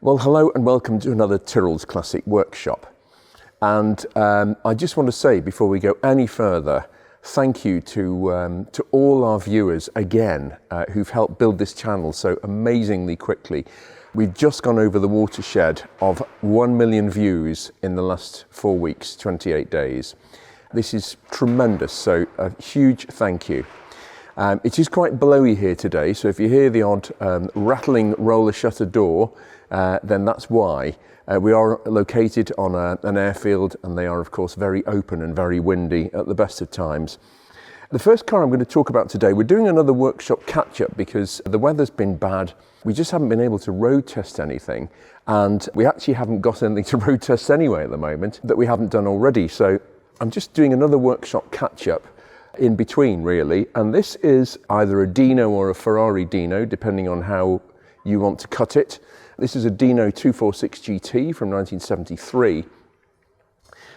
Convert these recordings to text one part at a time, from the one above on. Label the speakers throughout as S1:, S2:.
S1: Well, hello and welcome to another Tyrrell's Classic Workshop. And I just want to say, before we go any further, thank you to all our viewers again who've helped build this channel so amazingly quickly. We've just gone over the watershed of 1 million views in the last 4 weeks, 28 days. This is tremendous, so a huge thank you. It is quite blowy here today, so if you hear the odd rattling roller shutter door, then that's why. We are located on an airfield, and they are of course very open and very windy at the best of times. The first car I'm going to talk about today, we're doing another workshop catch-up because the weather's been bad. We just haven't been able to road test anything, and we actually haven't got anything to road test anyway at the moment that we haven't done already. So I'm just doing another workshop catch-up in between, really, and this is either a Dino or a Ferrari Dino, depending on how you want to cut it. This is a Dino 246 GT from 1973,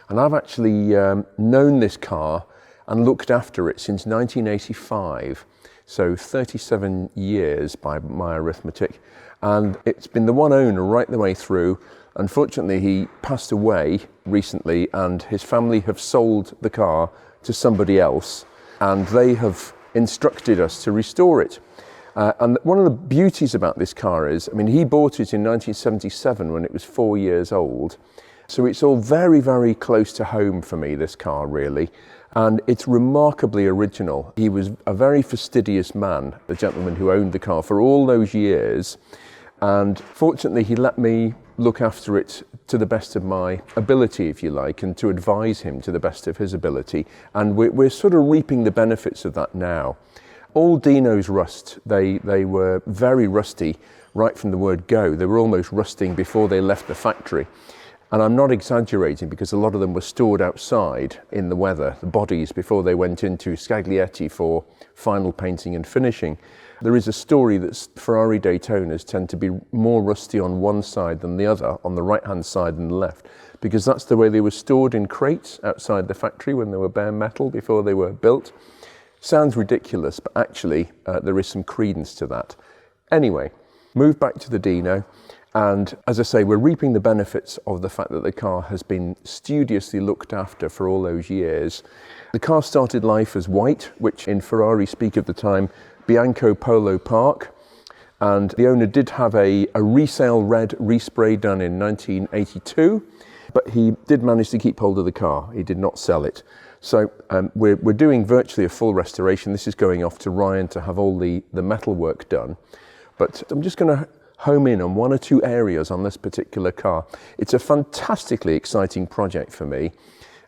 S1: and I've actually known this car and looked after it since 1985, so 37 years by my arithmetic, and it's been the one owner right the way through. Unfortunately, he passed away recently, and his family have sold the car to somebody else, and they have instructed us to restore it. And one of the beauties about this car is, I mean, he bought it in 1977 when it was 4 years old. So it's all very, very close to home for me, this car, really. And it's remarkably original. He was a very fastidious man, the gentleman who owned the car for all those years. And fortunately, he let me look after it to the best of my ability, if you like, and to advise him to the best of his ability. And we're sort of reaping the benefits of that now. All Dinos rust. They were very rusty right from the word go. They were almost rusting before they left the factory. And I'm not exaggerating, because a lot of them were stored outside in the weather, the bodies, before they went into Scaglietti for final painting and finishing. There is a story that Ferrari Daytonas tend to be more rusty on one side than the other, on the right-hand side and the left, because that's the way they were stored in crates outside the factory when they were bare metal before they were built. Sounds ridiculous, but actually there is some credence to that. Anyway, move back to the Dino, and as I say, we're reaping the benefits of the fact that the car has been studiously looked after for all those years. The car started life as white, which in Ferrari speak of the time, Bianco Polo Park, and the owner did have a resale red respray done in 1982, but he did manage to keep hold of the car. He did not sell it. So we're doing virtually a full restoration. This is going off to Ryan to have all the metal work done. But I'm just going to home in on one or two areas on this particular car. It's a fantastically exciting project for me,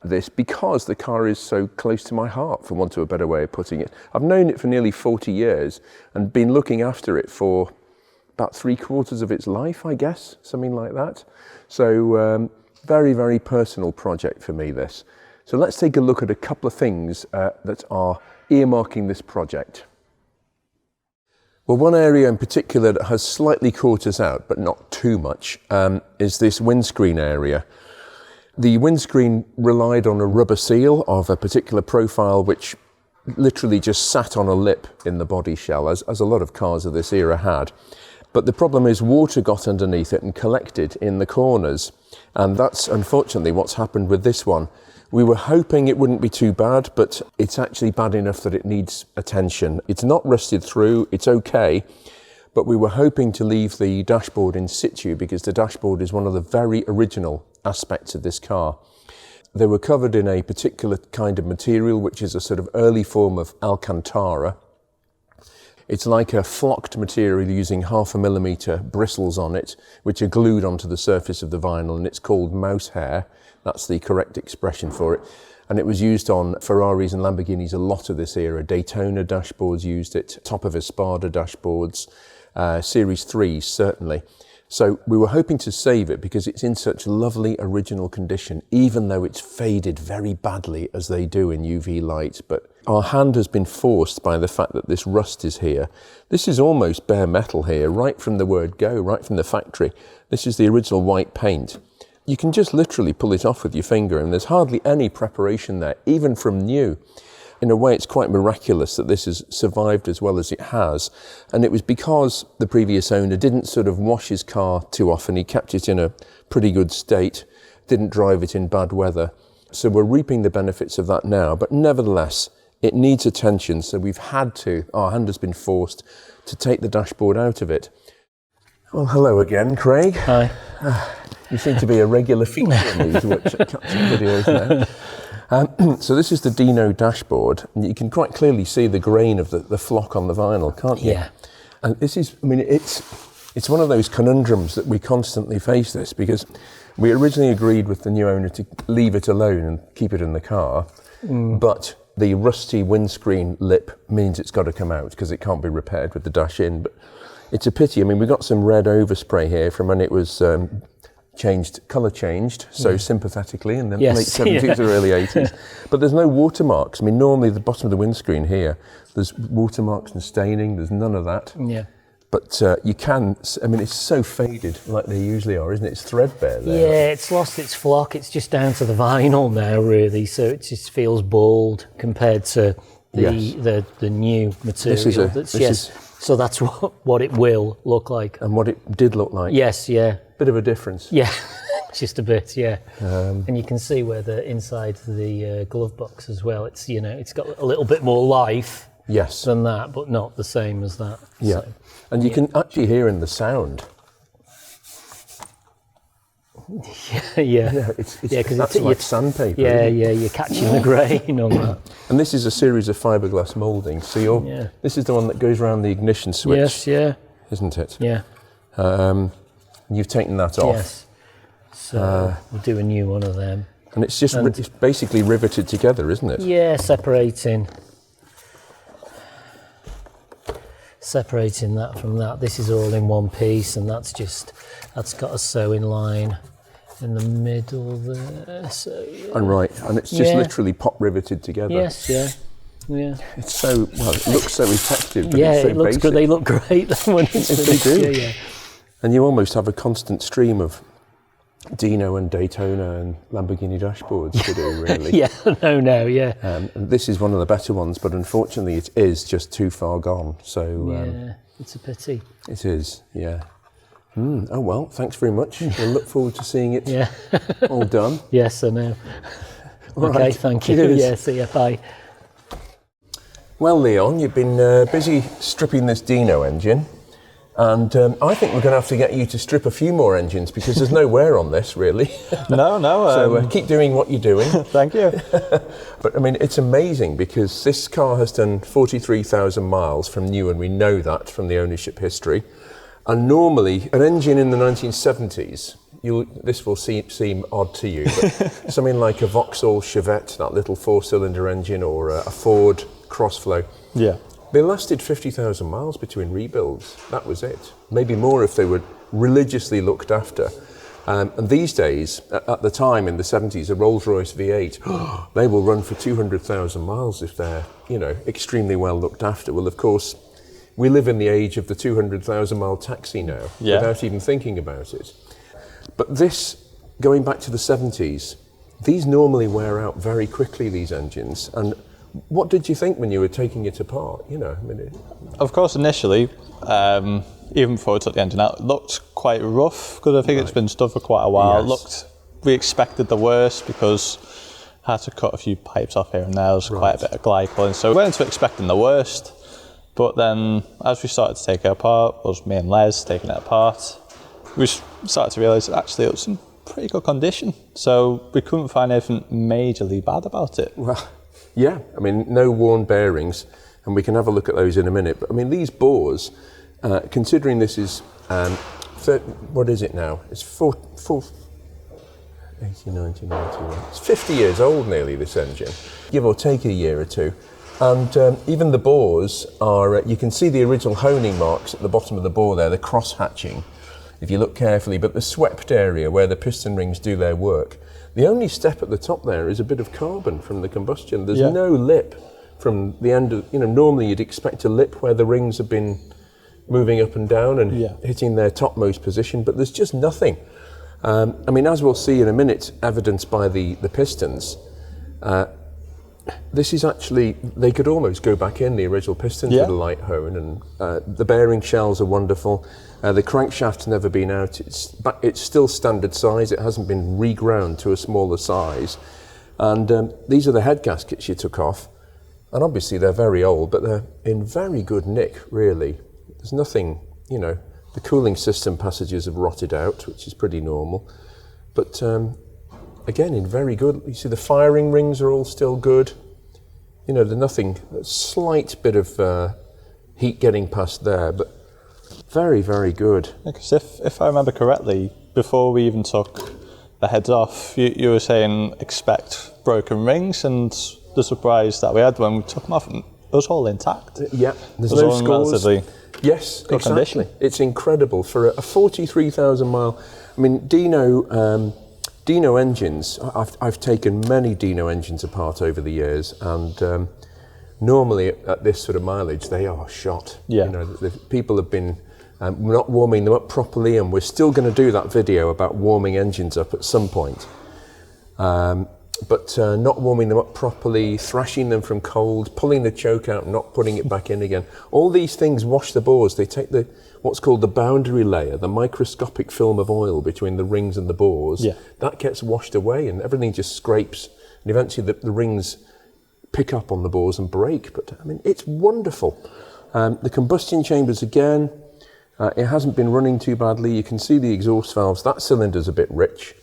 S1: this, because the car is so close to my heart, for want of a better way of putting it. I've known it for nearly 40 years and been looking after it for about 3/4 of its life, I guess, something like that. So very, very personal project for me, this. So let's take a look at a couple of things that are earmarking this project. Well, one area in particular that has slightly caught us out, but not too much, is this windscreen area. The windscreen relied on a rubber seal of a particular profile which literally just sat on a lip in the body shell, as a lot of cars of this era had. But the problem is water got underneath it and collected in the corners. And that's unfortunately what's happened with this one. We were hoping it wouldn't be too bad, but it's actually bad enough that it needs attention. It's not rusted through, it's okay, but we were hoping to leave the dashboard in situ, because the dashboard is one of the very original aspects of this car. They were covered in a particular kind of material, which is a sort of early form of Alcantara. It's like a flocked material using 0.5 millimeter bristles on it, which are glued onto the surface of the vinyl, and it's called Mousehair. That's the correct expression for it. And it was used on Ferraris and Lamborghinis a lot of this era. Daytona dashboards used it, top of Espada dashboards, Series 3s certainly. So we were hoping to save it because it's in such lovely original condition, even though it's faded very badly as they do in UV light. But our hand has been forced by the fact that this rust is here. This is almost bare metal here, right from the word go, right from the factory. This is the original white paint. You can just literally pull it off with your finger, and there's hardly any preparation there, even from new. in a way, it's quite miraculous that this has survived as well as it has. And it was because the previous owner didn't sort of wash his car too often. He kept it in a pretty good state, didn't drive it in bad weather. So we're reaping the benefits of that now. But nevertheless, it needs attention. So our hand has been forced to take the dashboard out of it. Well, hello again, Craig.
S2: Hi.
S1: You seem to be a regular feature in these workshop capture videos now. So this is the Dino dashboard, and you can quite clearly see the grain of the flock on the vinyl, can't you?
S2: Yeah.
S1: And this is, I mean, it's one of those conundrums that we constantly face this, because we originally agreed with the new owner to leave it alone and keep it in the car, but the rusty windscreen lip means it's got to come out because it can't be repaired with the dash in. But it's a pity. I mean, we got some red overspray here from when it was colour changed, so sympathetically in the late 70s or early 80s. But there's no watermarks. I mean, normally the bottom of the windscreen here, there's watermarks and staining. There's none of that.
S2: Yeah.
S1: But you can, I mean, it's so faded like they usually are, isn't it? It's threadbare there.
S2: Yeah, it's lost its flock. It's just down to the vinyl now, really. So it just feels bald compared to the new material. So that's what it will look like.
S1: And what it did look like.
S2: Yes, yeah.
S1: Bit of a difference.
S2: Yeah, just a bit, yeah. And you can see where the inside of the glove box as well. It's it's got a little bit more life.
S1: Yes.
S2: Than that, but not the same as that.
S1: Yeah. So, and you can actually hear in the sound.
S2: Yeah.
S1: That's like sandpaper.
S2: Yeah, you're catching the grain on that.
S1: And this is a series of fiberglass mouldings. So this is the one that goes around the ignition switch.
S2: Yes, yeah.
S1: Isn't it?
S2: Yeah.
S1: You've taken that off.
S2: Yes. So we'll do a new one of them.
S1: And it's just it's basically riveted together, isn't it?
S2: Yeah, separating that from that. This is all in one piece, and that's got a sewing line in the middle there. So
S1: and and it's just literally pop riveted together.
S2: Yes, yeah.
S1: It's so it looks so effective. But
S2: it
S1: so
S2: looks
S1: basic.
S2: good. They look great when it's finished.
S1: They do.
S2: Yeah.
S1: And you almost have a constant stream of Dino and Daytona and Lamborghini dashboards to do, really.
S2: Yeah.
S1: And this is one of the better ones, but unfortunately it is just too far gone. So
S2: it's a pity.
S1: It is, yeah. Oh well, thanks very much. We'll look forward to seeing it all done.
S2: Yes, I know.
S1: All
S2: okay,
S1: right.
S2: thank you.
S1: Cheers.
S2: Yeah, see you. Bye.
S1: Well, Leon, you've been busy stripping this Dino engine. And I think we're going to have to get you to strip a few more engines because there's no wear on this, really.
S3: No.
S1: So keep doing what you're doing.
S3: Thank you.
S1: But I mean, it's amazing because this car has done 43,000 miles from new, and we know that from the ownership history. And normally, an engine in the 1970s, this will seem odd to you, but something like a Vauxhall Chevette, that little 4-cylinder engine, or a Ford Crossflow.
S3: Yeah.
S1: They lasted 50,000 miles between rebuilds. That was it. Maybe more if they were religiously looked after. And these days, at the time in the 70s, a Rolls-Royce V8, they will run for 200,000 miles if they're, extremely well looked after. Well, of course, we live in the age of the 200,000 mile taxi now, without even thinking about it. But this, going back to the 70s, these normally wear out very quickly, these engines. And what did you think when you were taking it apart?
S3: Of course, initially, even before I took the engine out, it looked quite rough because I think it's been stood for quite a while.
S1: Yes.
S3: We expected the worst because I had to cut a few pipes off here and there. There's quite a bit of glycol, so we went into expecting the worst. But then, as we started to take it apart, it was me and Les taking it apart, we started to realise that actually it was in pretty good condition. So we couldn't find anything majorly bad about it.
S1: Well, yeah, I mean, no worn bearings, and we can have a look at those in a minute. But I mean, these bores, considering this is, what is it now? It's 80, 90, 91. It's 50 years old nearly, this engine, give or take a year or two. And even the bores are, you can see the original honing marks at the bottom of the bore there, the cross hatching, if you look carefully, but the swept area where the piston rings do their work. The only step at the top there is a bit of carbon from the combustion. There's no lip from the end of, normally you'd expect a lip where the rings have been moving up and down and hitting their topmost position, but there's just nothing. I mean, as we'll see in a minute, evidenced by the pistons, this is actually, they could almost go back in, the original pistons with a light hone, and the bearing shells are wonderful. The crankshaft's never been out. It's still standard size. It hasn't been reground to a smaller size. And these are the head gaskets you took off. And obviously they're very old, but they're in very good nick, really. There's nothing, you know, the cooling system passages have rotted out, which is pretty normal. But again, in very good, you see the firing rings are all still good. You know, there's nothing, a slight bit of heat getting past there, but very, very good.
S3: Because if I remember correctly, before we even took the heads off, you were saying expect broken rings, and the surprise that we had when we took them off, it was all intact.
S1: Yeah, there's no scores. Yes,
S3: good
S1: exactly.
S3: Condition.
S1: It's incredible for a 43,000 mile. I mean, Dino engines. I've taken many Dino engines apart over the years, and normally at this sort of mileage, they are shot.
S3: Yeah.
S1: You know, the people have been not warming them up properly, and we're still going to do that video about warming engines up at some point. But not warming them up properly, thrashing them from cold, pulling the choke out, not putting it back in again. All these things wash the bores. They take what's called the boundary layer, the microscopic film of oil between the rings and the bores.
S3: Yeah.
S1: That gets washed away, and everything just scrapes. And eventually the rings pick up on the bores and break. But I mean, it's wonderful. The combustion chambers again, it hasn't been running too badly. You can see the exhaust valves. That cylinder's a bit rich,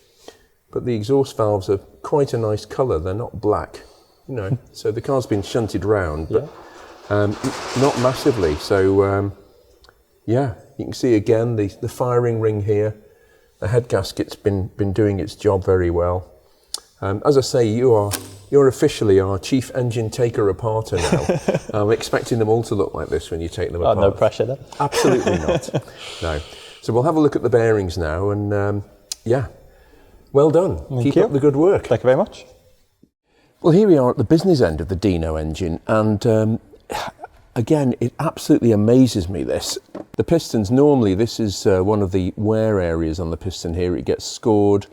S1: but the exhaust valves are quite a nice colour. They're not black, you know. So the car's been shunted round, but not massively. So yeah, you can see again the firing ring here. The head gasket's been doing its job very well. As I say, you're officially our chief engine taker aparter now. I'm expecting them all to look like this when you take them apart.
S3: No pressure then.
S1: Absolutely not. No. So we'll have a look at the bearings now, and yeah. Well done. Keep up the good work.
S3: Thank you very much.
S1: Well, here we are at the business end of the Dino engine, and again, it absolutely amazes me, this. The pistons, normally this is one of the wear areas on the piston here. It gets scored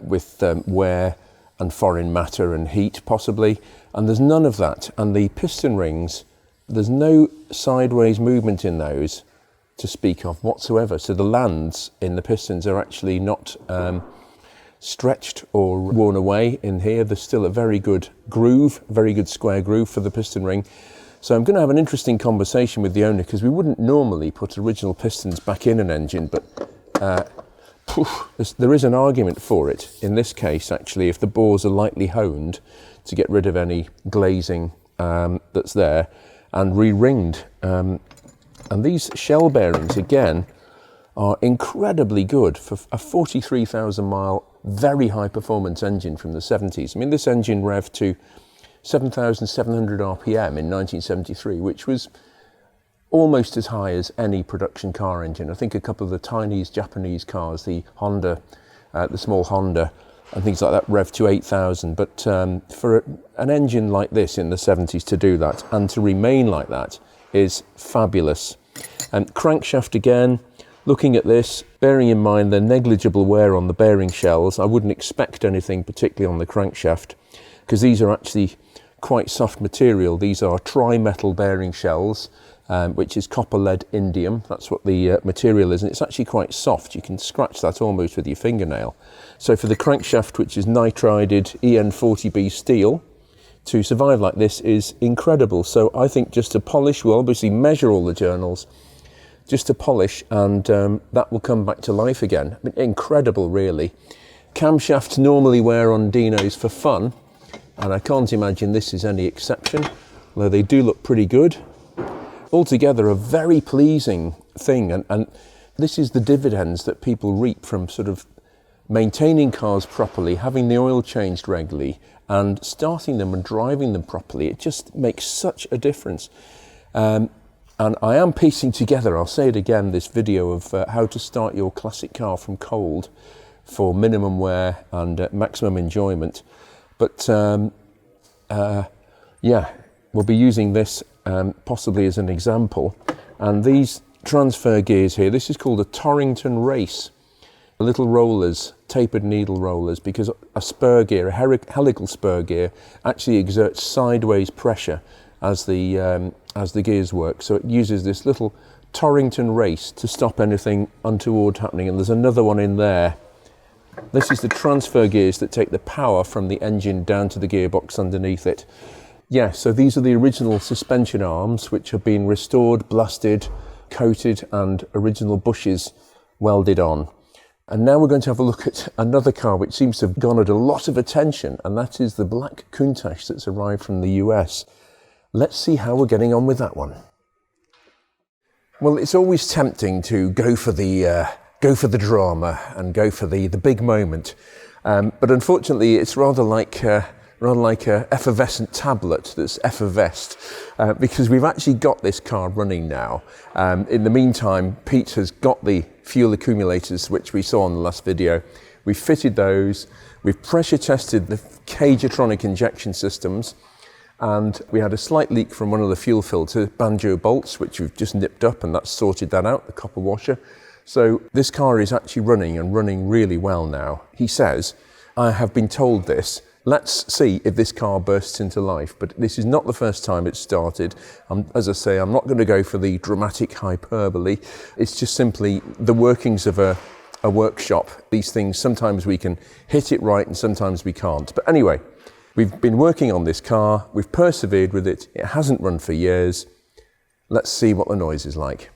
S1: with wear and foreign matter and heat, possibly, and there's none of that. And the piston rings, there's no sideways movement in those to speak of whatsoever. So the lands in the pistons are actually not stretched or worn away in here. There's still a very good groove, very good square groove for the piston ring. So I'm going to have an interesting conversation with the owner, because we wouldn't normally put original pistons back in an engine, but there is an argument for it in this case, actually, if the bores are lightly honed to get rid of any glazing that's there, and re-ringed. And these shell bearings, again, are incredibly good for a 43,000 mile very high performance engine from the 70s. I mean, this engine revved to 7,700 RPM in 1973, which was almost as high as any production car engine. I think a couple of the tiny Japanese cars, the Honda, the small Honda, and things like that, revved to 8,000. But for an engine like this in the 70s to do that and to remain like that is fabulous. And crankshaft again. Looking at this, bearing in mind the negligible wear on the bearing shells, I wouldn't expect anything particularly on the crankshaft, because these are actually quite soft material. These are tri-metal bearing shells, which is copper lead indium. That's what the material is, and it's actually quite soft. You can scratch that almost with your fingernail. So for the crankshaft, which is nitrided EN40B steel, to survive like this is incredible. So I think just to polish, we'll obviously measure all the journals, just to polish, and that will come back to life again. I mean, incredible, really. Camshafts normally wear on Dinos for fun, and I can't imagine this is any exception, although they do look pretty good. Altogether, a very pleasing thing, and this is the dividends that people reap from sort of maintaining cars properly, having the oil changed regularly, and starting them and driving them properly. It just makes such a difference. And I am piecing together, I'll say it again, this video of how to start your classic car from cold for minimum wear and maximum enjoyment. But yeah, we'll be using this possibly as an example. And these transfer gears here, this is called a Torrington Race. The little rollers tapered needle rollers, because a spur gear, a helical spur gear, actually exerts sideways pressure as the gears work. So it uses this little Torrington race to stop anything untoward happening. And there's another one in there. This is the transfer gears that take the power from the engine down to the gearbox underneath it. Yeah, so these are the original suspension arms, which have been restored, blasted, coated, and original bushes welded on. And now we're going to have a look at another car which seems to have garnered a lot of attention, and that is the Black Countach that's arrived from the US. Let's see how we're getting on with that one. Well, it's always tempting to go for the drama and go for the big moment, but unfortunately, it's rather like a effervescent tablet that's effervesced, because we've actually got this car running now. In the meantime, Pete has got the fuel accumulators, which we saw in the last video. We've fitted those, we've pressure tested the Cagetronic injection systems, and we had a slight leak from one of the fuel filter banjo bolts, which we've just nipped up, and that's sorted that out, the copper washer. So this car is actually running, and running really well now. He says, I have been told this. Let's see if this car bursts into life, but this is not the first time it's started. As I say, I'm not going to go for the dramatic hyperbole. It's just simply the workings of a workshop. These things, sometimes we can hit it right and sometimes we can't. But anyway, we've been working on this car. We've persevered with it. It hasn't run for years. Let's see what the noise is like.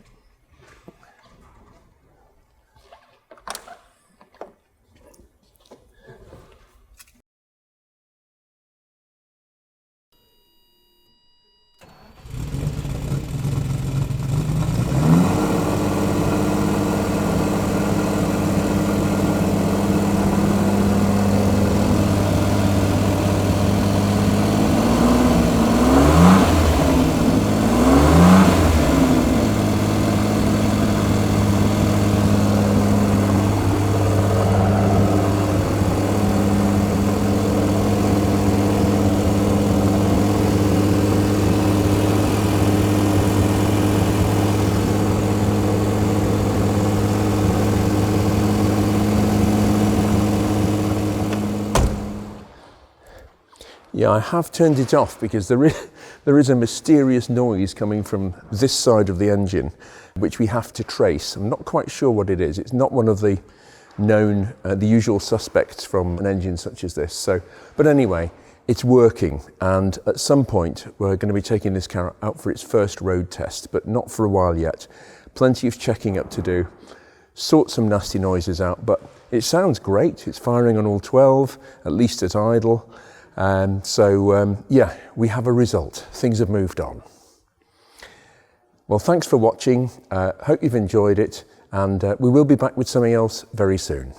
S1: Yeah, I have turned it off because there is a mysterious noise coming from this side of the engine, which we have to trace. I'm not quite sure what it is. It's not one of the known, the usual suspects from an engine such as this. So, but anyway, it's working, and at some point we're going to be taking this car out for its first road test, but not for a while yet. Plenty of checking up to do, sort some nasty noises out, but it sounds great. It's firing on all 12, at least at idle. Yeah, we have a result. Things have moved on. Well, thanks for watching. Hope you've enjoyed it, and we will be back with something else very soon.